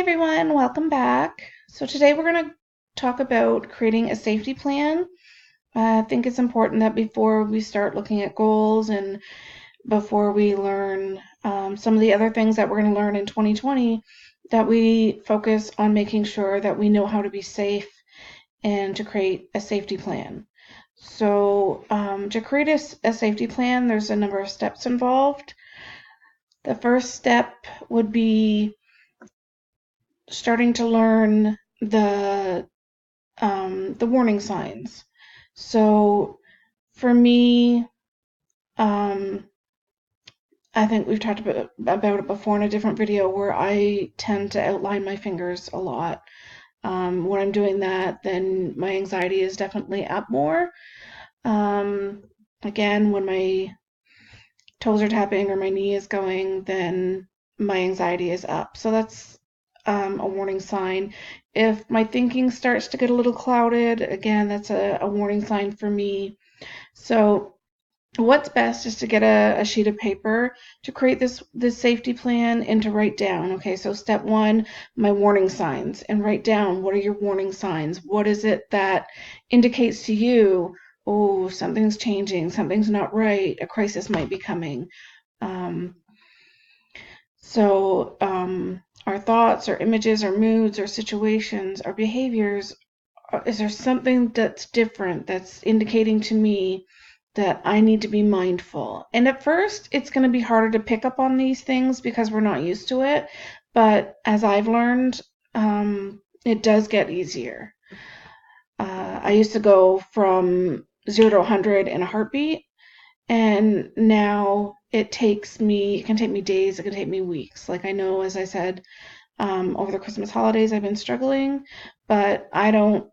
Everyone, welcome back. So today we're going to talk about creating a safety plan. I think it's important that before we start looking at goals and before we learn some of the other things that we're going to learn in 2020, that we focus on making sure that we know how to be safe and to create a safety plan. So to create a safety plan, there's a number of steps involved. The first step would be starting to learn the warning signs. So for me, um, I think we've talked about it before in a different video where I tend to outline my fingers a lot. When I'm doing that, then my anxiety is definitely up more. Um, Again, when my toes are tapping or my knee is going, then my anxiety is up. So that's a warning sign. If my thinking starts to get a little clouded, again, that's a warning sign for me. So what's best is to get a sheet of paper to create this safety plan and to write down. Okay, so step one, my warning signs, and write down what are your warning signs. What is it that indicates to you, oh, something's changing, something's not right, a crisis might be coming. Um, our thoughts, our images, our moods, our situations, our behaviors, is there something that's different that's indicating to me that I need to be mindful? And at first, it's going to be harder to pick up on these things because we're not used to it. But as I've learned, it does get easier. I used to go from 0 to 100 in a heartbeat, and now it can take me days, it can take me weeks. Like I know, as I said, over the Christmas holidays, I've been struggling, but I don't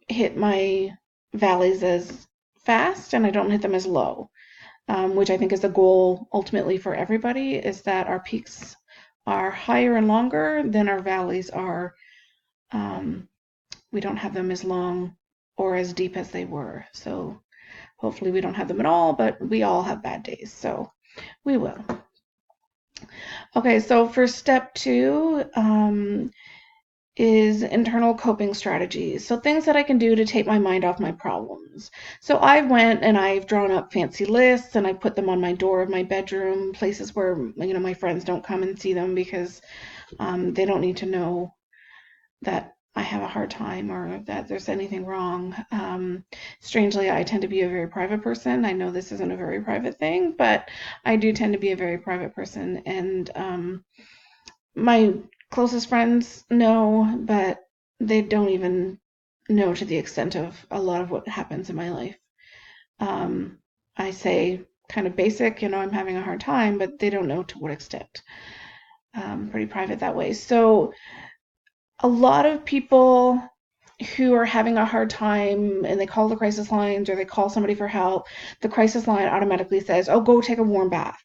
hit my valleys as fast and I don't hit them as low, which I think is the goal ultimately for everybody, is that our peaks are higher and longer than our valleys are. We don't have them as long or as deep as they were. So hopefully we don't have them at all, but we all have bad days, so we will. Okay, so for step two, is internal coping strategies. So things that I can do to take my mind off my problems. So I went and I've drawn up fancy lists and I put them on my door of my bedroom, places where my friends don't come and see them because they don't need to know that I have a hard time or that there's anything wrong. Strangely, I tend to be a very private person. I know this isn't a very private thing, but I do tend to be a very private person, and my closest friends know, but they don't even know to the extent of a lot of what happens in my life. I say kind of basic, I'm having a hard time, but they don't know to what extent. Pretty private that way. So a lot of people who are having a hard time and they call the crisis lines or they call somebody for help, the crisis line automatically says, oh, go take a warm bath.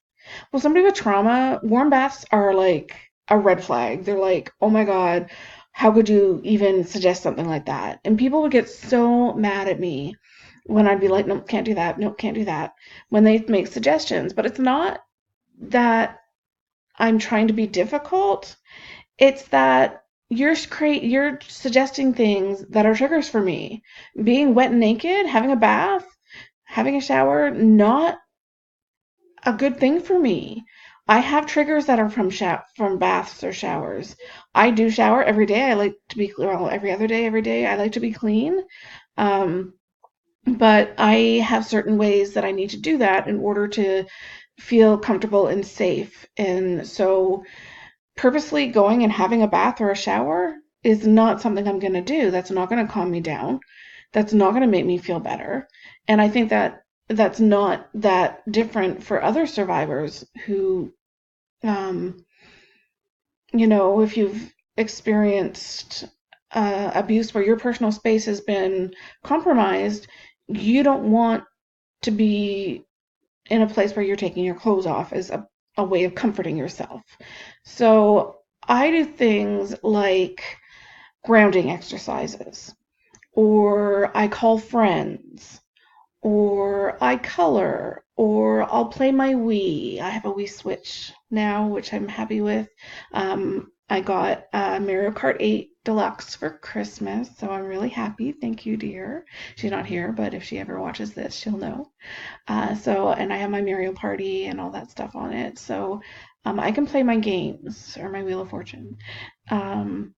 Well, somebody with trauma, warm baths are like a red flag. They're like, oh my God, how could you even suggest something like that? And people would get so mad at me when I'd be like, nope, can't do that. Nope, can't do that. When they make suggestions. But it's not that I'm trying to be difficult. It's that you're suggesting things that are triggers for me. Being wet and naked, having a bath, having a shower, not a good thing for me. I have triggers that are from baths or showers. I do shower every day. I like to be every other day, every day. I like to be clean. Um, but I have certain ways that I need to do that in order to feel comfortable and safe. And so purposely going and having a bath or a shower is not something I'm going to do. That's not going to calm me down. That's not going to make me feel better. And I think that that's not that different for other survivors who, um, if you've experienced abuse where your personal space has been compromised, you don't want to be in a place where you're taking your clothes off as a way of comforting yourself. So I do things like grounding exercises, or I call friends, or I color, or I'll play my Wii. I have a Wii Switch now, which I'm happy with. I got Mario Kart 8 Deluxe for Christmas, so I'm really happy. Thank you, dear. She's not here, but if she ever watches this, she'll know. And I have my Mario Party and all that stuff on it, so I can play my games or my Wheel of Fortune. Um,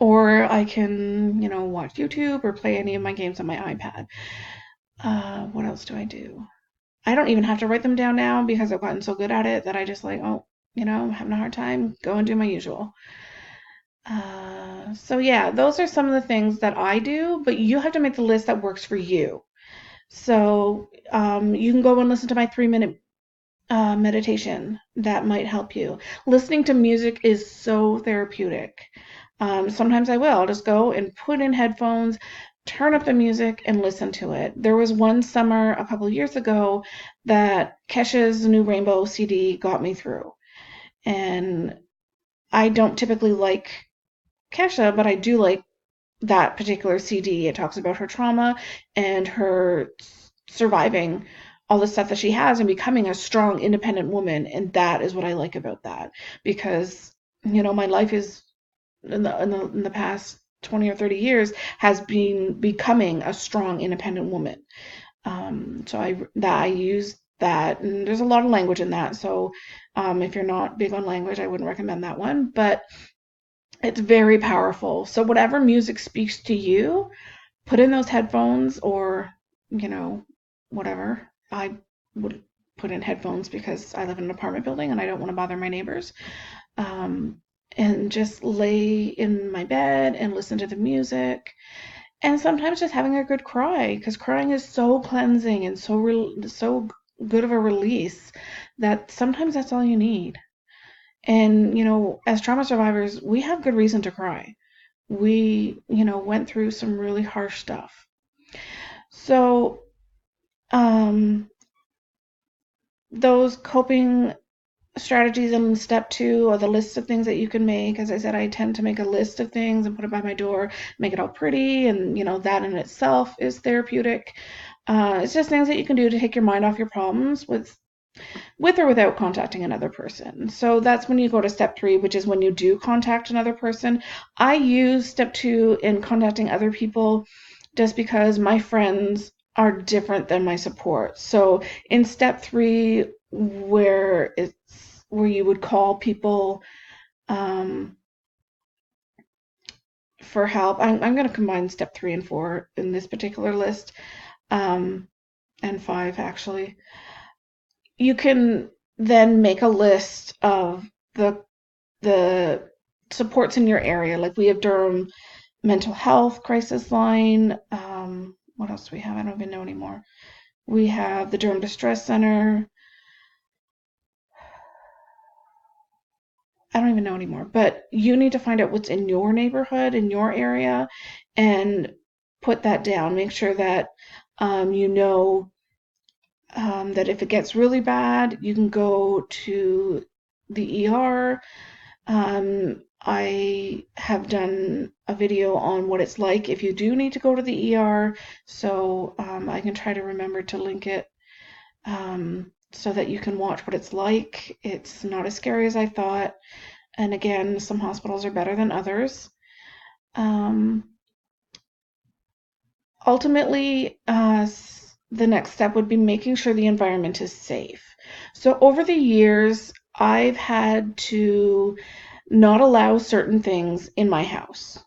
or I can, watch YouTube or play any of my games on my iPad. What else do I do? I don't even have to write them down now because I've gotten so good at it that I just like, oh, I'm having a hard time, go and do my usual. So yeah, those are some of the things that I do, but you have to make the list that works for you. So you can go and listen to my 3-minute meditation. That might help you. Listening to music is so therapeutic. Sometimes I'll just go and put in headphones, turn up the music, and listen to it. There was one summer a couple of years ago that Kesha's New Rainbow CD got me through. And I don't typically like Kesha, but I do like that particular CD. It talks about her trauma and her surviving all the stuff that she has and becoming a strong, independent woman. And that is what I like about that because, my life is in the past 20 or 30 years has been becoming a strong, independent woman. So I use that, and there's a lot of language in that. So if you're not big on language, I wouldn't recommend that one. But it's very powerful. So whatever music speaks to you, put in those headphones or, whatever. I would put in headphones because I live in an apartment building and I don't want to bother my neighbors. And just lay in my bed and listen to the music. And sometimes just having a good cry because crying is so cleansing and so good of a release that sometimes that's all you need. And, as trauma survivors, we have good reason to cry. We, went through some really harsh stuff. So, those coping strategies in step 2 are the list of things that you can make. As I said, I tend to make a list of things and put it by my door, make it all pretty, and, that in itself is therapeutic. It's just things that you can do to take your mind off your problems with or without contacting another person. So that's when you go to step 3, which is when you do contact another person. I use step 2 in contacting other people just because my friends are different than my support. So in step 3, where you would call people for help, I'm going to combine step 3 and 4 in this particular list, and 5 actually. You can then make a list of the supports in your area. Like we have Durham Mental Health Crisis Line. What else do we have? I don't even know anymore. We have the Durham Distress Center. I don't even know anymore. But you need to find out what's in your neighborhood, in your area, and put that down. Make sure that you know that if it gets really bad, you can go to the ER. I have done a video on what it's like if you do need to go to the ER, so I can try to remember to link it so that you can watch what it's like. It's not as scary as I thought, and again, some hospitals are better than others. Ultimately, the next step would be making sure the environment is safe. So over the years, I've had to not allow certain things in my house.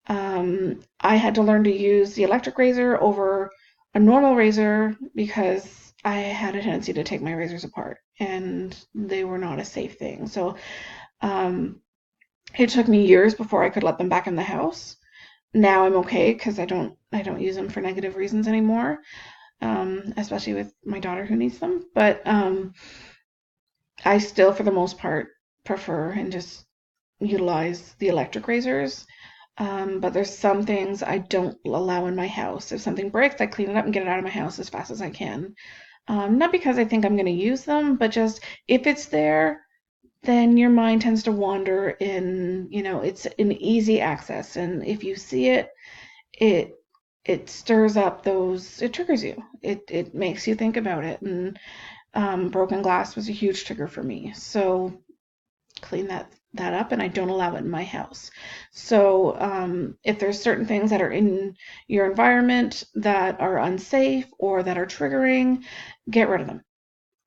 I had to learn to use the electric razor over a normal razor because I had a tendency to take my razors apart and they were not a safe thing. So it took me years before I could let them back in the house. Now I'm okay because I don't use them for negative reasons anymore, especially with my daughter who needs them. But I still, for the most part, prefer and just utilize the electric razors. But there's some things I don't allow in my house. If something breaks, I clean it up and get it out of my house as fast as I can. Not because I think I'm going to use them, but just if it's there, then your mind tends to wander in, it's an easy access. And if you see it, it stirs up it triggers you. It makes you think about it. And broken glass was a huge trigger for me. So clean that up, and I don't allow it in my house. So if there's certain things that are in your environment that are unsafe or that are triggering, get rid of them.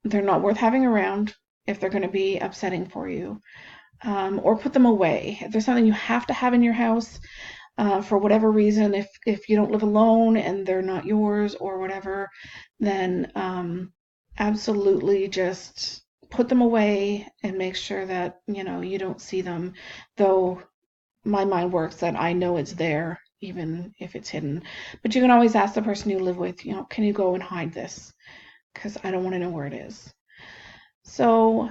They're not worth having around if they're going to be upsetting for you. Or put them away. If there's something you have to have in your house for whatever reason, if you don't live alone and they're not yours or whatever, then absolutely just put them away and make sure that you don't see them. Though my mind works that I know it's there even if it's hidden. But you can always ask the person you live with, can you go and hide this? Because I don't want to know where it is. So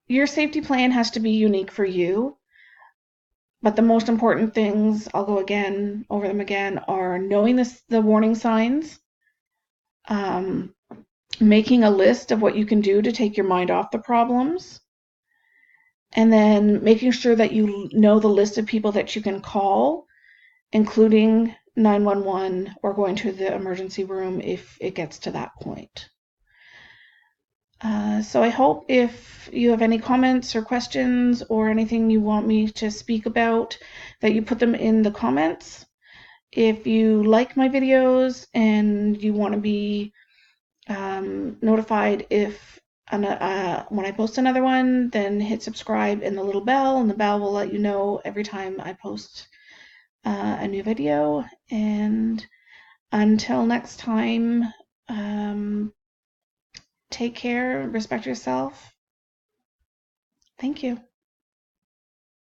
your safety plan has to be unique for you. But the most important things, I'll go over them again, are knowing the warning signs, um, making a list of what you can do to take your mind off the problems, and then making sure that you know the list of people that you can call, including 911 or going to the emergency room if it gets to that point. So I hope if you have any comments or questions or anything you want me to speak about, that you put them in the comments. If you like my videos and you want to be notified if when I post another one, then hit subscribe and the little bell, and the bell will let you know every time I post a new video. And until next time, take care, respect yourself. Thank you.